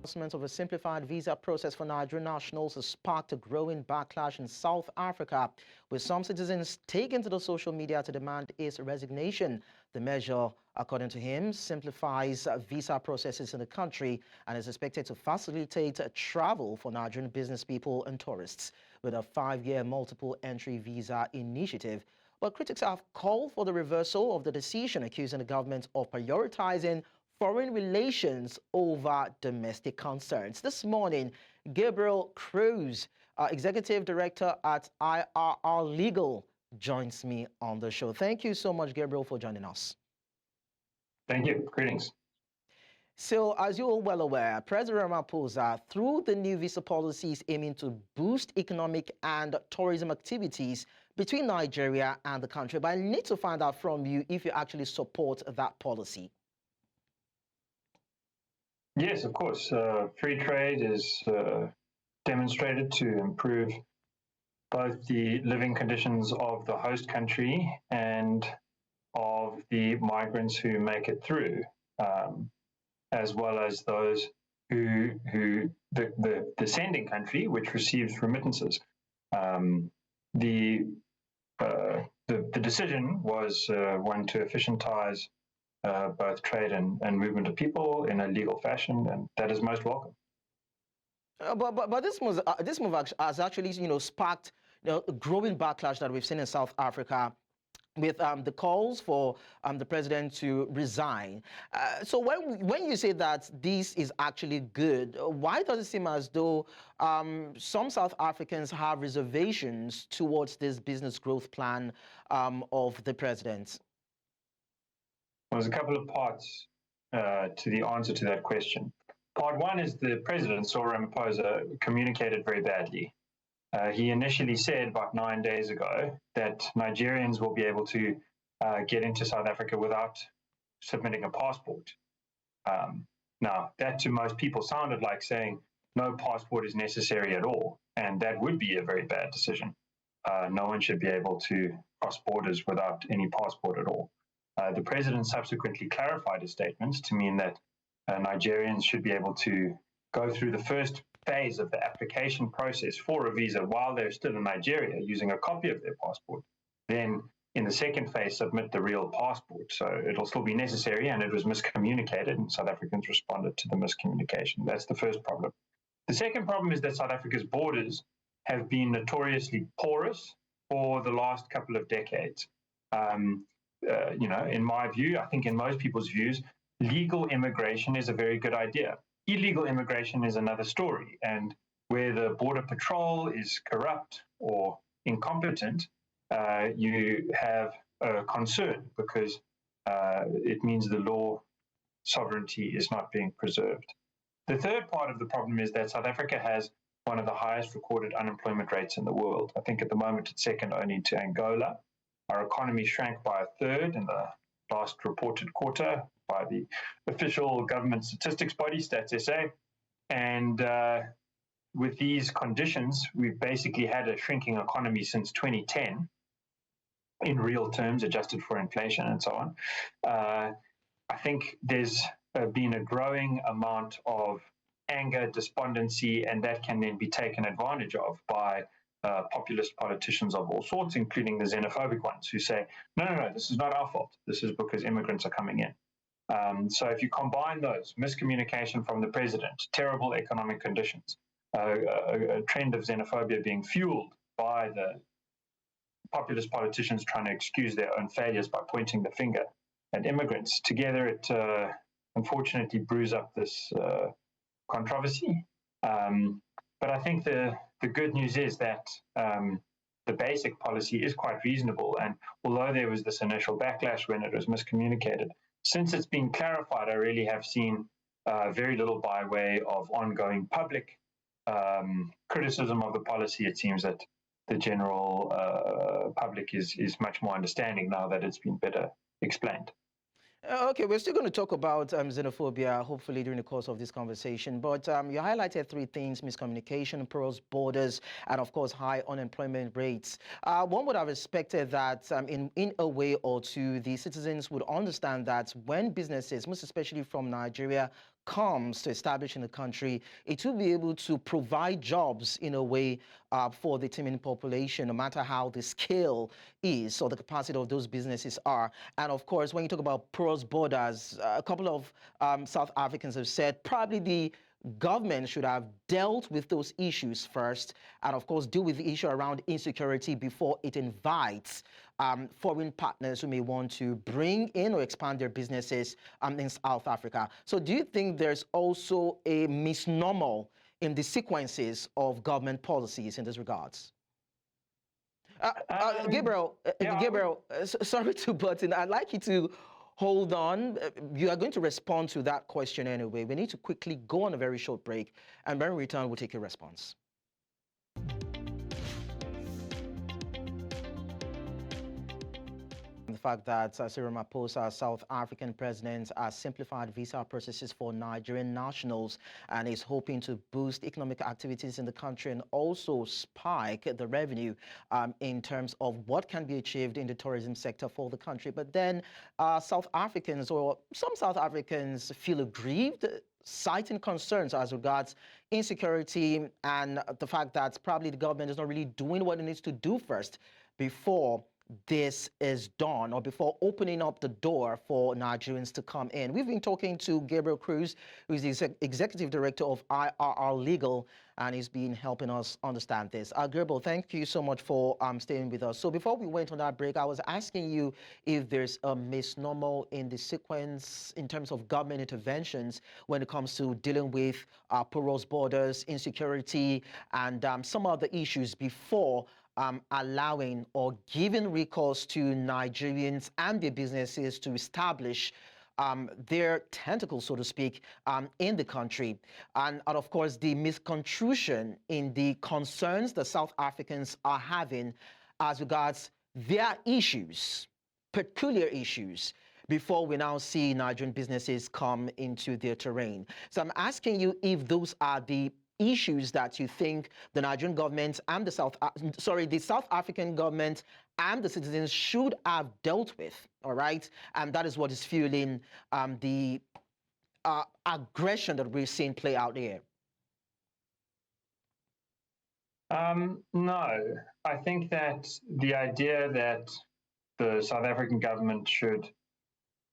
Announcement of a simplified visa process for Nigerian nationals has sparked a growing backlash in South Africa, with some citizens taking to the social media to demand his resignation. The measure, according to him, simplifies visa processes in the country and is expected to facilitate travel for Nigerian business people and tourists with a 5-year multiple entry visa initiative. But critics have called for the reversal of the decision, accusing the government of prioritizing foreign relations over domestic concerns. This morning, Gabriel Crouse, Executive Director at IRR Legal, joins me on the show. Thank you so much, Gabriel, for joining us. Thank you. Greetings. So, as you're well aware, President Ramaphosa, through the new visa policy, is aiming to boost economic and tourism activities between Nigeria and the country. But I need to find out from you if you actually support that policy. Yes, of course. Free trade is demonstrated to improve both the living conditions of the host country and of the migrants who make it through, as well as those who the sending country, which receives remittances. The decision was one to efficientize both trade and movement of people in a legal fashion, and that is most welcome. But this move has actually, sparked a growing backlash that we've seen in South Africa, with the calls for the president to resign. So when you say that this is actually good, why does it seem as though some South Africans have reservations towards this business growth plan of the president? There's a couple of parts to the answer to that question. Part one is the president, Cyril Ramaphosa, communicated very badly. He initially said about 9 days ago that Nigerians will be able to get into South Africa without submitting a passport. Now, that to most people sounded like saying no passport is necessary at all, and that would be a very bad decision. No one should be able to cross borders without any passport at all. The president subsequently clarified his statements to mean that Nigerians should be able to go through the first phase of the application process for a visa while they're still in Nigeria using a copy of their passport. Then in the second phase, submit the real passport. So it'll still be necessary, and it was miscommunicated, and South Africans responded to the miscommunication. That's the first problem. The second problem is that South Africa's borders have been notoriously porous for the last couple of decades. In my view, I think in most people's views, legal immigration is a very good idea. Illegal immigration is another story, and where the border patrol is corrupt or incompetent, you have a concern because it means the law sovereignty is not being preserved. The third part of the problem is that South Africa has one of the highest recorded unemployment rates in the world. I think at the moment it's second only to Angola. Our economy shrank by a third in the last reported quarter by the official government statistics body, Stats SA. And with these conditions, we've basically had a shrinking economy since 2010, in real terms, adjusted for inflation and so on. I think there's been a growing amount of anger, despondency, and that can then be taken advantage of by populist politicians of all sorts, including the xenophobic ones who say, no, this is not our fault. This is because immigrants are coming in. So if you combine those, miscommunication from the president, terrible economic conditions, a trend of xenophobia being fueled by the populist politicians trying to excuse their own failures by pointing the finger at immigrants, together it unfortunately brews up this controversy. But I think the good news is that the basic policy is quite reasonable. And although there was this initial backlash when it was miscommunicated, since it's been clarified, I really have seen very little by way of ongoing public criticism of the policy. It seems that the general public is much more understanding now that it's been better explained. Okay, we're still going to talk about xenophobia, hopefully, during the course of this conversation. But you highlighted three things: miscommunication, porous borders, and of course, high unemployment rates. One would have expected that in a way or two, the citizens would understand that when businesses, most especially from Nigeria, comes to establish in the country, it will be able to provide jobs in a way for the teeming population, no matter how the scale is or the capacity of those businesses are. And of course, when you talk about porous borders, a couple of South Africans have said probably the government should have dealt with those issues first, and of course deal with the issue around insecurity before it invites foreign partners who may want to bring in or expand their businesses in South Africa. So do you think there's also a misnomer in the sequences of government policies in this regards? Gabriel, sorry to butt in. I'd like you to hold on. You are going to respond to that question anyway. We need to quickly go on a very short break, and when we return, we'll take your response. The fact that Cyril Ramaphosa, South African president, has simplified visa processes for Nigerian nationals and is hoping to boost economic activities in the country and also spike the revenue in terms of what can be achieved in the tourism sector for the country. But then South Africans, or some South Africans, feel aggrieved, citing concerns as regards insecurity and the fact that probably the government is not really doing what it needs to do first before this is done, or before opening up the door for Nigerians to come in. We've been talking to Gabriel Crouse, who is the Executive Director of IRR Legal, and he's been helping us understand this. Gabriel, thank you so much for staying with us. So before we went on that break, I was asking you if there's a misnomer in the sequence in terms of government interventions when it comes to dealing with porous borders, insecurity, and some other issues before allowing or giving recourse to Nigerians and their businesses to establish their tentacles, so to speak, in the country. And of course, the misconstruction in the concerns the South Africans are having as regards their issues, peculiar issues, before we now see Nigerian businesses come into their terrain. So I'm asking you if those are the issues that you think the Nigerian government and the South African government and the citizens should have dealt with, all right? And that is what is fueling the aggression that we're seeing play out here. No, I think that the idea that the South African government should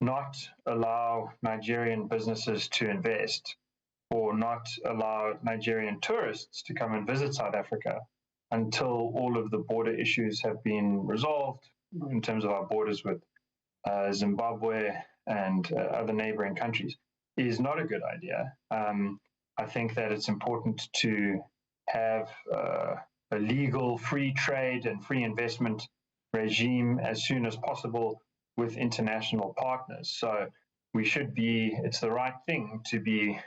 not allow Nigerian businesses to invest or not allow Nigerian tourists to come and visit South Africa until all of the border issues have been resolved in terms of our borders with Zimbabwe and other neighboring countries is not a good idea. I think that it's important to have a legal free trade and free investment regime as soon as possible with international partners. So it's the right thing to be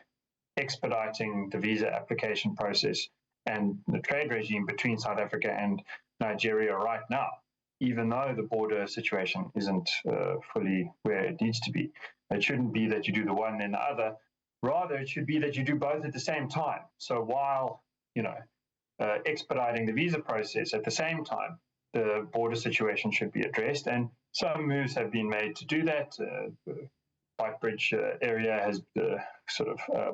expediting the visa application process and the trade regime between South Africa and Nigeria right now, even though the border situation isn't fully where it needs to be. It shouldn't be that you do the one then the other. Rather, it should be that you do both at the same time. So while, expediting the visa process at the same time, the border situation should be addressed. And some moves have been made to do that. White Bridge area has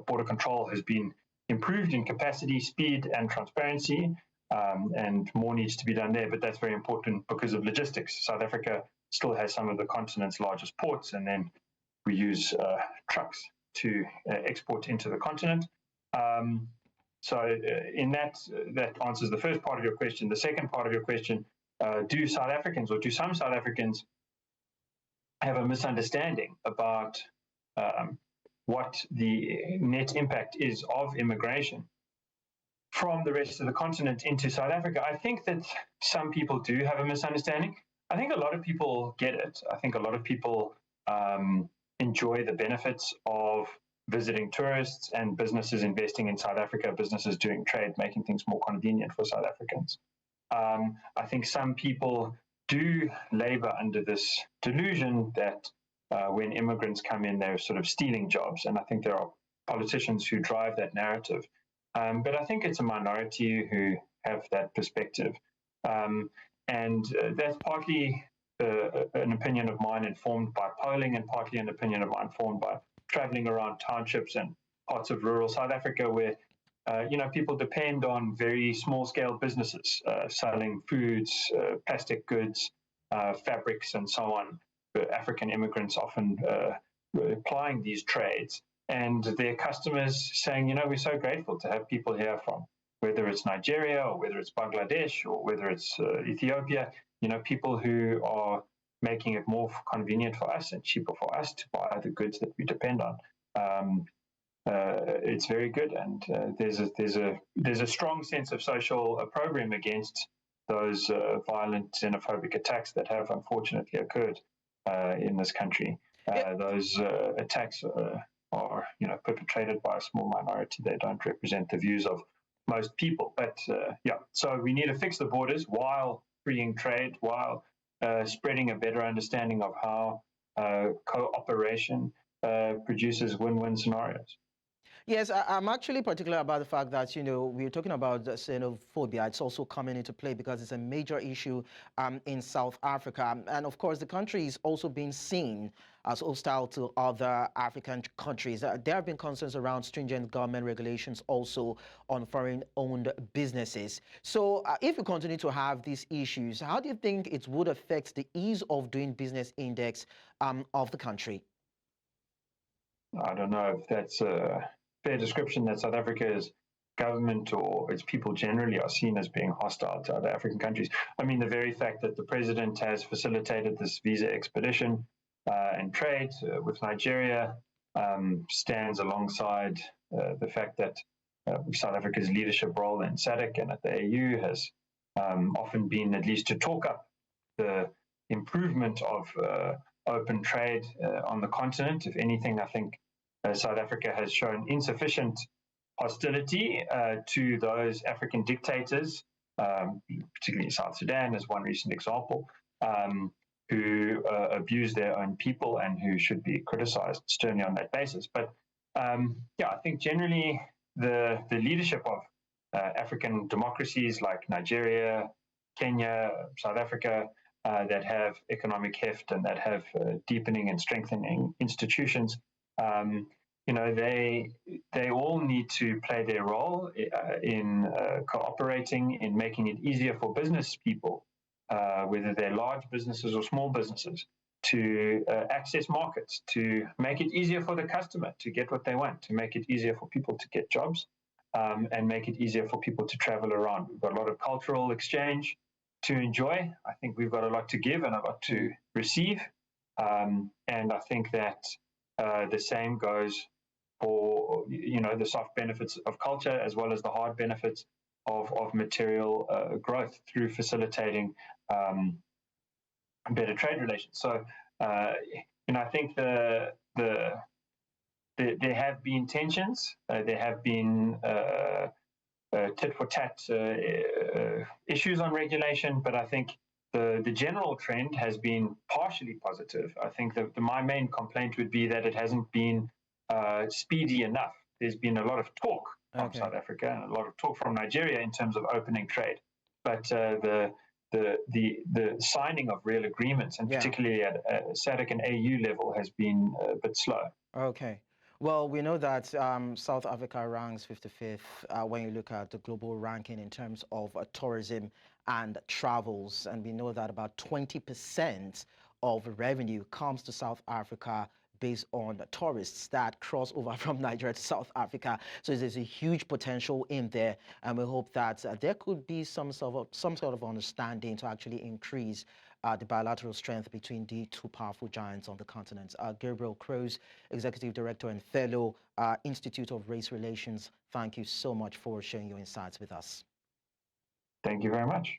border control has been improved in capacity, speed, and transparency, and more needs to be done there. But that's very important because of logistics. South Africa still has some of the continent's largest ports, and then we use trucks to export into the continent. In that answers the first part of your question. The second part of your question: do South Africans, or do some South Africans, have a misunderstanding about what the net impact is of immigration from the rest of the continent into South Africa? I think that some people do have a misunderstanding. I think a lot of people get it. I think a lot of people enjoy the benefits of visiting tourists and businesses investing in South Africa, businesses doing trade, making things more convenient for South Africans. I think some people do labor under this delusion that when immigrants come in, they're sort of stealing jobs. And I think there are politicians who drive that narrative. But I think it's a minority who have that perspective. And that's partly an opinion of mine informed by polling, and partly an opinion of mine informed by traveling around townships and parts of rural South Africa where people depend on very small-scale businesses selling foods, plastic goods, fabrics, and so on. African immigrants often applying these trades, and their customers saying, we're so grateful to have people here from, whether it's Nigeria or whether it's Bangladesh or whether it's Ethiopia, people who are making it more convenient for us and cheaper for us to buy the goods that we depend on. It's very good, and there's a strong sense of social program against those violent xenophobic attacks that have unfortunately occurred in this country. Those attacks are perpetrated by a small minority. They don't represent the views of most people. But so we need to fix the borders while freeing trade, while spreading a better understanding of how cooperation produces win-win scenarios. Yes, I'm actually particular about the fact that, we're talking about xenophobia. It's also coming into play because it's a major issue in South Africa. And of course, the country is also being seen as hostile to other African countries. There have been concerns around stringent government regulations also on foreign-owned businesses. So if we continue to have these issues, how do you think it would affect the ease of doing business index of the country? I don't know if that's a fair description that South Africa's government or its people generally are seen as being hostile to other African countries. I mean, the very fact that the president has facilitated this visa expedition and trade with Nigeria stands alongside the fact that South Africa's leadership role in SADC and at the AU has often been at least to talk up the improvement of open trade on the continent. If anything, I think South Africa has shown insufficient hostility to those African dictators, particularly South Sudan as one recent example, who abuse their own people and who should be criticized sternly on that basis. But I think generally the leadership of African democracies like Nigeria, Kenya, South Africa, that have economic heft and that have deepening and strengthening institutions, they all need to play their role in cooperating, in making it easier for business people, whether they're large businesses or small businesses, to access markets, to make it easier for the customer to get what they want, to make it easier for people to get jobs, and make it easier for people to travel around. We've got a lot of cultural exchange to enjoy. I think we've got a lot to give and a lot to receive. And I think that the same goes for the soft benefits of culture as well as the hard benefits of material growth through facilitating better trade relations. So I think there have been tensions, there have been tit for tat issues on regulation, but I think the general trend has been partially positive. I think that my main complaint would be that it hasn't been speedy enough. There's been a lot of talk from South Africa and a lot of talk from Nigeria in terms of opening trade, but the signing of real agreements, and particularly at SADC and AU level, has been a bit slow. Okay. Well, we know that South Africa ranks 55th when you look at the global ranking in terms of tourism and travels. And we know that about 20% of revenue comes to South Africa based on tourists that cross over from Nigeria to South Africa. So there's a huge potential in there. And we hope that there could be some sort of understanding to actually increase the bilateral strength between the two powerful giants on the continent. Gabriel Crouse, Executive Director and Fellow, Institute of Race Relations, thank you so much for sharing your insights with us. Thank you very much.